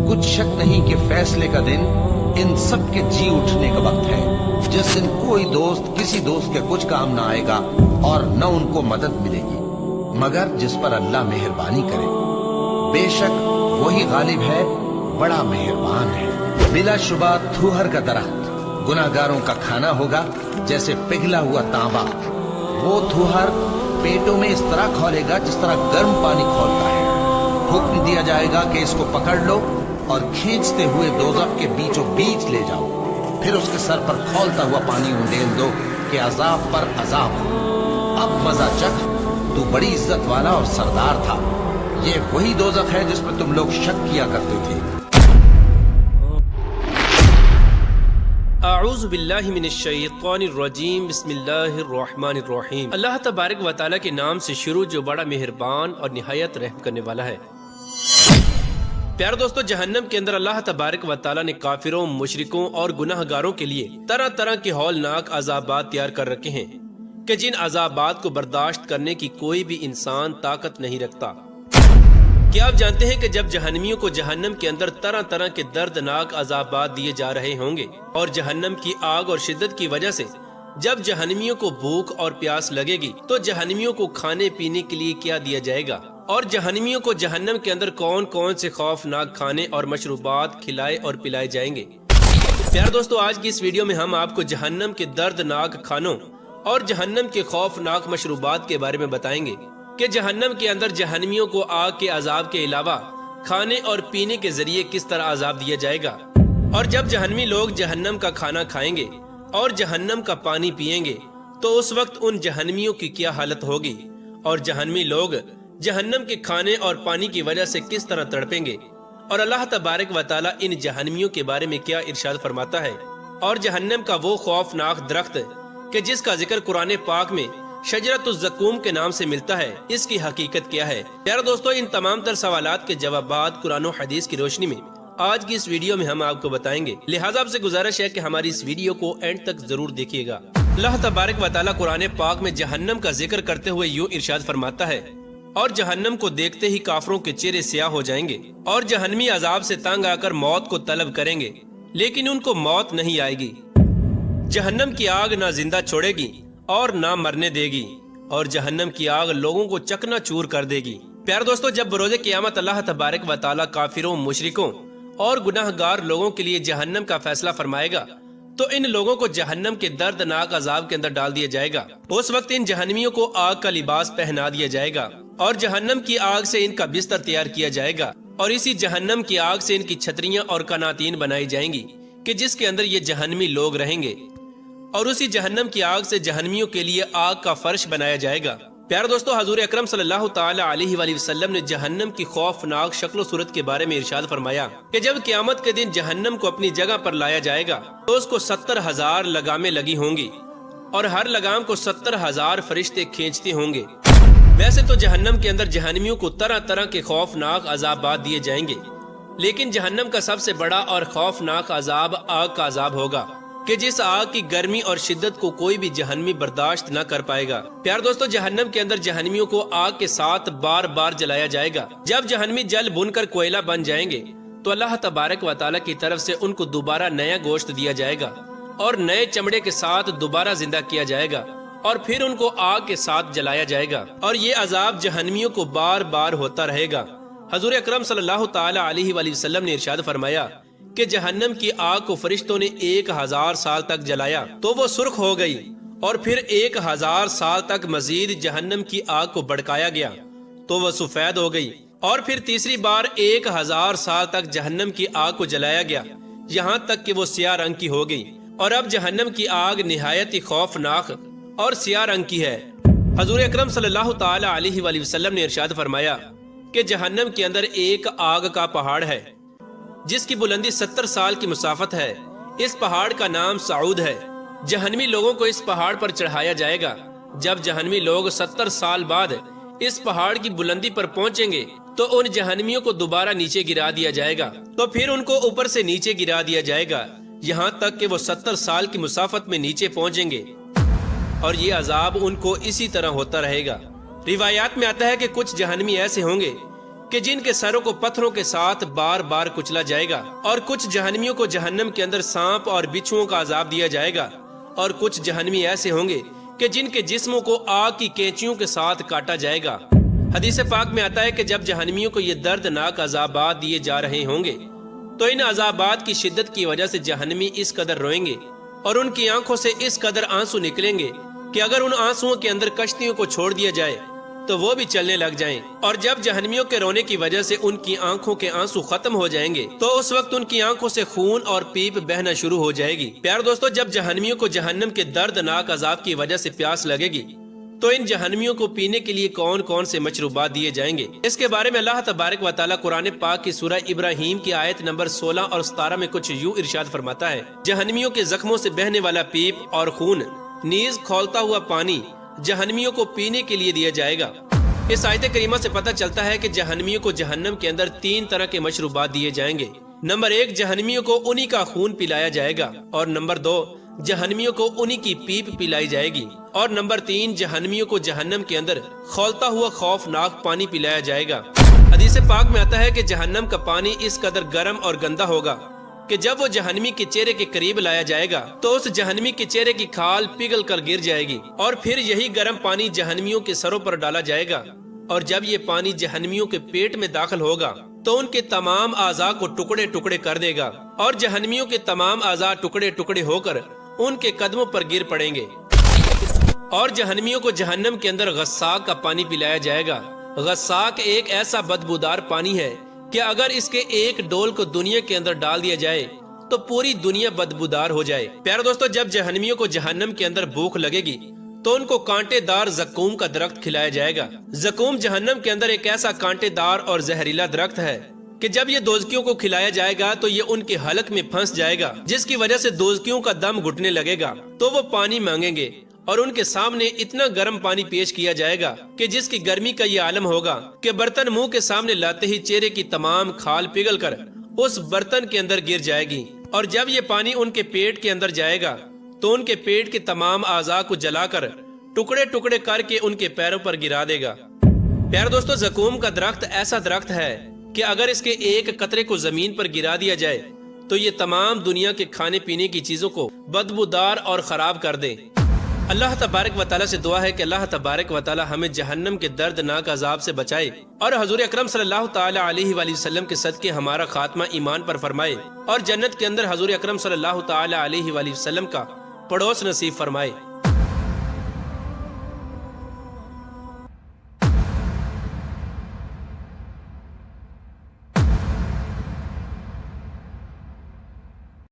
कुछ शक नहीं कि फैसले का दिन इन सब के जी उठने का वक्त है, जिस दिन कोई दोस्त किसी दोस्त के कुछ काम ना आएगा और न उनको मदद मिलेगी मगर जिस पर अल्लाह मेहरबानी करे। बेशक वही गालिब है, बड़ा मेहरबान है। बिला शुबा थूहर का दरख्त गुनाहगारों का खाना होगा जैसे पिघला हुआ तांबा। वो थूहर पेटों में इस तरह खौलेगा जिस तरह गर्म पानी खौलता है। हुक्म दिया जाएगा कि इसको पकड़ लो और खींचते हुए दोज़ख के बीचों बीच ले जाओ, फिर उसके सर पर खौलता हुआ पानी उंडेल दो कि अजाब पर अजाब हो। अब मजा चख, तू बड़ी इज्जत वाला और सरदार था। ये वही दोज़ख है जिस पर तुम लोग शक किया करते थे। अऊज़ु बिल्लाहि मिनश्शैतानिर्रजीम, बिस्मिल्लाहिर्रहमानिर्रहीम। अल्लाह तबारक व तआला के नाम से शुरू जो बड़ा मेहरबान और निहायत रहम करने वाला है। प्यारे दोस्तों, जहन्नम के अंदर अल्लाह तबारक व तआला ने काफिरों, मुशरिकों और गुनाहगारों के लिए तरह तरह के हौलनाक अज़ाबात तैयार कर रखे हैं कि जिन अज़ाबात को बर्दाश्त करने की कोई भी इंसान ताकत नहीं रखता। क्या आप जानते हैं कि जब जहन्नमियों को जहन्नम के अंदर तरह तरह के दर्दनाक अज़ाबात दिए जा रहे होंगे और जहन्नम की आग और शिद्दत की वजह से जब जहन्नमियों को भूख और प्यास लगेगी तो जहन्नमियों को खाने पीने के लिए क्या दिया जाएगा और जहन्नमियों को जहन्नम के अंदर कौन कौन से खौफनाक खाने और मशरूबात खिलाए और पिलाए जाएंगे। प्यारे दोस्तों, आज की इस वीडियो में हम आपको जहन्नम के दर्दनाक खानों और जहन्नम के खौफनाक मशरूबात के बारे में बताएंगे कि जहन्नम के अंदर जहन्नमियों को आग के अजाब के अलावा खाने और पीने के जरिए किस तरह अजाब दिया जाएगा और जब जहन्नमी लोग जहन्नम का खाना खाएंगे और जहन्नम का पानी पिएंगे तो उस वक्त उन जहन्नमियों की क्या हालत होगी और जहन्नमी लोग जहन्नम के खाने और पानी की वजह से किस तरह तड़पेंगे और अल्लाह तबारक व तआला इन जहन्नमियों के बारे में क्या इरशाद फरमाता है और जहन्नम का वो खौफनाक दरख्त कि जिसका जिक्र कुरान पाक में शजरतुज़ ज़क़ूम के नाम से मिलता है, इसकी हकीकत क्या है। प्यारे दोस्तों, इन तमाम तर सवालात के जवाबात कुरान और हदीस की रोशनी में आज की इस वीडियो में हम आपको बताएंगे। लिहाजा आपसे गुजारिश है कि हमारी इस वीडियो को एंड तक जरूर देखिएगा। अल्लाह तबारक व तआला कुरान पाक में जहन्नम का जिक्र करते हुए यूं इरशाद फरमाता है, और जहन्नम को देखते ही काफरों के चेहरे स्याह हो जाएंगे और जहन्नमी अजाब से तंग आकर मौत को तलब करेंगे, लेकिन उनको मौत नहीं आएगी। जहन्नम की आग ना जिंदा छोड़ेगी और ना मरने देगी और जहन्नम की आग लोगों को चकनाचूर कर देगी। प्यारे दोस्तों, जब बरोज़े क़यामत अल्लाह तबारक व तआला काफिरों, मुशरिकों और गुनाहगार लोगों के लिए जहन्नम का फैसला फरमाएगा तो इन लोगों को जहन्नम के दर्दनाक अजाब के अंदर डाल दिया जाएगा। उस वक्त इन जहन्नमियों को आग का लिबास पहना दिया जाएगा और जहन्नम की आग से इनका बिस्तर तैयार किया जाएगा और इसी जहन्नम की आग से इनकी छतरियां और कनातीन बनाई जाएंगी कि जिसके अंदर ये जहन्नमी लोग रहेंगे और उसी जहन्नम की आग से जहन्नमियों के लिए आग का फर्श बनाया जाएगा। प्यारे दोस्तों, हजूर अकरम सल्लल्लाहु ताला अलैहि वसल्लम ने जहन्नम की खौफनाक शक्ल सूरत के बारे में इरशाद फरमाया कि जब क़यामत के दिन जहन्नम को अपनी जगह पर लाया जाएगा तो उसको 70,000 लगामें लगी होंगी और हर लगाम को 70,000 फरिश्ते खींचते होंगे। वैसे तो जहन्नम के अंदर जहन्नमियों को तरह तरह के खौफनाक अजाबात दिए जाएंगे, लेकिन जहन्नम का सबसे बड़ा और खौफनाक अजाब आग का अजाब होगा कि जिस आग की गर्मी और शिद्दत को कोई भी जहन्नमी बर्दाश्त न कर पाएगा। प्यार दोस्तों, जहन्नम के अंदर जहन्नमियों को आग के साथ बार बार जलाया जाएगा। जब जहन्नमी जल भुनकर कोयला बन जाएंगे तो अल्लाह तबारक व तआला की तरफ से उनको दोबारा नया गोश्त दिया जाएगा और नए चमड़े के साथ दोबारा जिंदा किया जाएगा और फिर उनको आग के साथ जलाया जाएगा और ये अजाब जहन्नमियों को बार बार होता रहेगा। हजूर अकरम सल्लल्लाहु ताला अलैहि वसल्लम ने इरशाद फरमाया कि जहन्नम की आग को फरिश्तों ने 1000 साल तक जलाया तो वो सुर्ख हो गई और फिर 1000 साल तक मजीद जहन्नम की आग को भड़काया गया तो वो सफेद हो गई और फिर तीसरी बार 1000 साल तक जहन्नम की आग को जलाया गया यहाँ तक कि वो स्याह रंग की हो गई और अब जहन्नम की आग निहायत ही खौफनाक और स्याह रंग की है। हजूर अकरम सल्लल्लाहु ताला अलैहि वसल्लम ने इरशाद फरमाया कि जहन्नम के अंदर एक आग का पहाड़ है जिसकी बुलंदी 70 साल की मुसाफत है। इस पहाड़ का नाम सऊद है। जहन्नमी लोगों को इस पहाड़ पर चढ़ाया जाएगा। जब जहन्नमी लोग 70 साल बाद इस पहाड़ की बुलंदी पर पहुंचेंगे तो उन जहन्नमियों को दोबारा नीचे गिरा दिया जाएगा तो फिर उनको ऊपर से नीचे गिरा दिया जाएगा यहाँ तक कि वो 70 साल की मुसाफत में नीचे पहुंचेंगे और ये अजाब उनको इसी तरह होता रहेगा। रिवायात में आता है कि कुछ जहन्नमी ऐसे होंगे کہ جن کے سروں کو پتھروں کے ساتھ بار بار کچلا جائے گا، اور کچھ جہنمیوں کو جہنم کے اندر سانپ اور بچھوؤں کا عذاب دیا جائے گا، اور کچھ جہنمی ایسے ہوں گے کہ جن کے جسموں کو آگ کی کینچیوں کے ساتھ کاٹا جائے گا۔ حدیث پاک میں آتا ہے کہ جب جہنمیوں کو یہ دردناک عذابات دیے جا رہے ہوں گے تو ان عذابات کی شدت کی وجہ سے جہنمی اس قدر روئیں گے اور ان کی آنکھوں سے اس قدر آنسو نکلیں گے کہ اگر ان آنسوؤں کے اندر کشتیوں کو چھوڑ دیا جائے تو وہ بھی چلنے لگ جائیں، اور جب جہنمیوں کے رونے کی وجہ سے ان کی آنکھوں کے آنسو ختم ہو جائیں گے تو اس وقت ان کی آنکھوں سے خون اور پیپ بہنا شروع ہو جائے گی۔ پیار دوستو، جب جہنمیوں کو جہنم کے دردناک عذاب کی وجہ سے پیاس لگے گی تو ان جہنمیوں کو پینے کے لیے کون کون سے مشروبات دیے جائیں گے، اس کے بارے میں اللہ تبارک و تعالیٰ قرآن پاک کی سورہ ابراہیم کی آیت نمبر 16 اور 17 میں کچھ یوں ارشاد فرماتا ہے: جہنمیوں کے زخموں سے بہنے والا پیپ اور خون نیز کھولتا ہوا پانی جہنمیوں کو پینے کے لیے دیا جائے گا۔ اس آیت کریمہ سے پتہ چلتا ہے کہ جہنمیوں کو جہنم کے اندر 3 طرح کے مشروبات دیے جائیں گے۔ نمبر 1، جہنمیوں کو انہی کا خون پلایا جائے گا، اور نمبر 2، جہنمیوں کو انہی کی پیپ پلائی جائے گی، اور نمبر 3، جہنمیوں کو جہنم کے اندر کھولتا ہوا خوفناک پانی پلایا جائے گا۔ حدیث پاک میں آتا ہے کہ جہنم کا پانی اس قدر گرم اور گندا ہوگا کہ جب وہ جہنمی کے چہرے کے قریب لایا جائے گا تو اس جہنمی کے چہرے کی کھال پگھل کر گر جائے گی، اور پھر یہی گرم پانی جہنمیوں کے سروں پر ڈالا جائے گا، اور جب یہ پانی جہنمیوں کے پیٹ میں داخل ہوگا تو ان کے تمام اعضاء کو ٹکڑے ٹکڑے کر دے گا، اور جہنمیوں کے تمام اعضاء ٹکڑے ٹکڑے ہو کر ان کے قدموں پر گر پڑیں گے، اور جہنمیوں کو جہنم کے اندر غساق کا پانی پلایا جائے گا۔ غساق ایک ایسا بدبودار پانی ہے کہ اگر اس کے ایک ڈول کو دنیا کے اندر ڈال دیا جائے تو پوری دنیا بدبودار ہو جائے۔ پیارے دوستو، جب جہنمیوں کو جہنم کے اندر بھوک لگے گی تو ان کو کانٹے دار زقوم کا درخت کھلایا جائے گا۔ زقوم جہنم کے اندر ایک ایسا کانٹے دار اور زہریلا درخت ہے کہ جب یہ دوزکیوں کو کھلایا جائے گا تو یہ ان کے حلق میں پھنس جائے گا، جس کی وجہ سے دوزکیوں کا دم گھٹنے لگے گا، تو وہ پانی مانگیں گے اور ان کے سامنے اتنا گرم پانی پیش کیا جائے گا کہ جس کی گرمی کا یہ عالم ہوگا کہ برتن منہ کے سامنے لاتے ہی چہرے کی تمام کھال پگھل کر اس برتن کے اندر گر جائے گی، اور جب یہ پانی ان کے پیٹ کے اندر جائے گا تو ان کے پیٹ کے تمام اعضاء کو جلا کر ٹکڑے ٹکڑے کر کے ان کے پیروں پر گرا دے گا۔ پیارے دوستو، زقوم کا درخت ایسا درخت ہے کہ اگر اس کے ایک قطرے کو زمین پر گرا دیا جائے تو یہ تمام دنیا کے کھانے پینے کی چیزوں کو بدبودار اور خراب کر دے۔ اللہ تبارک و تعالیٰ سے دعا ہے کہ اللہ تبارک و تعالیٰ ہمیں جہنم کے دردناک عذاب سے بچائے، اور حضور اکرم صلی اللہ تعالی علیہ وآلہ وسلم کے صدقے ہمارا خاتمہ ایمان پر فرمائے، اور جنت کے اندر حضور اکرم صلی اللہ تعالی علیہ وآلہ وسلم کا پڑوس نصیب فرمائے۔